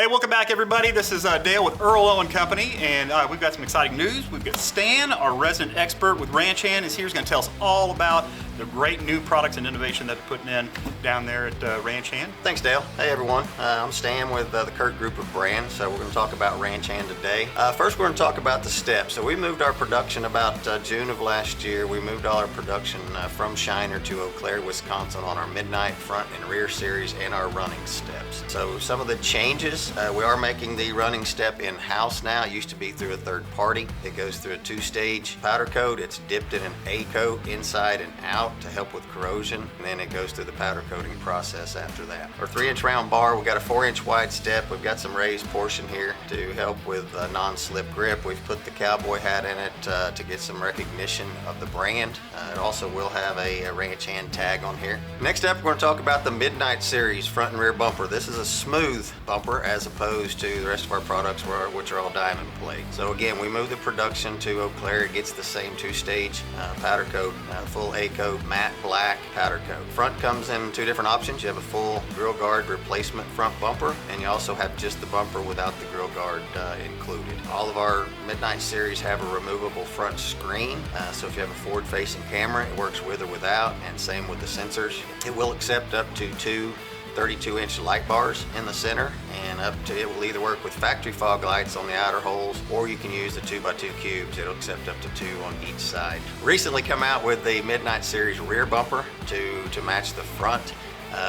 Hey, welcome back everybody. This is Dale with Earl, Owen Company, and we've got some exciting news. We've got Stan, our resident expert with Ranch Hand, is here. He's going to tell us all about the great new products and innovation that they're putting in down there at Ranch Hand. Thanks, Dale. Hey everyone, I'm Stan with the Kirk group of brands. So we're going to talk about Ranch Hand today. First we're going to talk about the steps. So we moved our production about June of last year. We moved all our production from Shiner to Eau Claire, Wisconsin on our Midnight front and rear series and our running steps. So some of the changes, we are making the running step in-house now. It used to be through a third party. It goes through a two-stage powder coat. It's dipped in an A coat inside and out to help with corrosion, and then it goes through the powder coating process after that. Our 3-inch round bar, we've got a 4-inch wide step. We've got some raised portion here to help with non-slip grip. We've put the cowboy hat in it to get some recognition of the brand. It also will have a Ranch Hand tag on here. Next up, we're going to talk about the Midnight Series front and rear bumper. This is a smooth bumper as opposed to the rest of our products which are all diamond plate. So again, we moved the production to Eau Claire. It gets the same two-stage powder coat, full A coat, matte black powder coat. Front comes in two different options. You have a full grill guard replacement front bumper, and you also have just the bumper without the grill guard included. All of our Midnight Series have a removable front screen, so if you have a forward-facing camera, it works with or without, and same with the sensors. It will accept up to two 32-inch light bars in the center, and it will either work with factory fog lights on the outer holes, or you can use the 2x2 cubes. It'll accept up to 2 on each side. Recently come out with the Midnight Series rear bumper to match the front.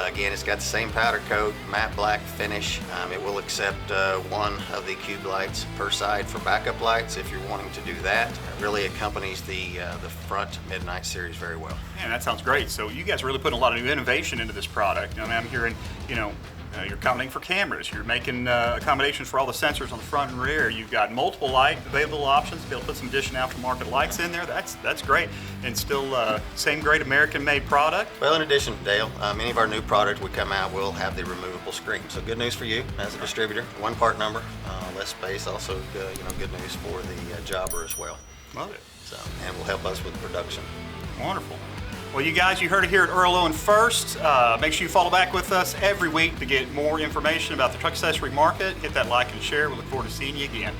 Again, it's got the same powder coat, matte black finish. It will accept one of the cube lights per side for backup lights if you're wanting to do that. It really accompanies the front Midnight Series very well. Man, that sounds great. So you guys are really putting a lot of new innovation into this product. I mean, I'm hearing, you're accommodating for cameras. You're making accommodations for all the sensors on the front and rear. You've got multiple light available options to be able to put some additional aftermarket lights in there. That's great. And still same great American-made product. Well, in addition, Dale, any of our new products we come out will have the removable screen. So good news for you as a distributor. One part number, less space. Also, good news for the jobber as well. Love it. So, and will help us with production. Wonderful. Well, you guys, you heard it here at Earl Owen first. Make sure you follow back with us every week to get more information about the truck accessory market. Hit that like and share. We look forward to seeing you again.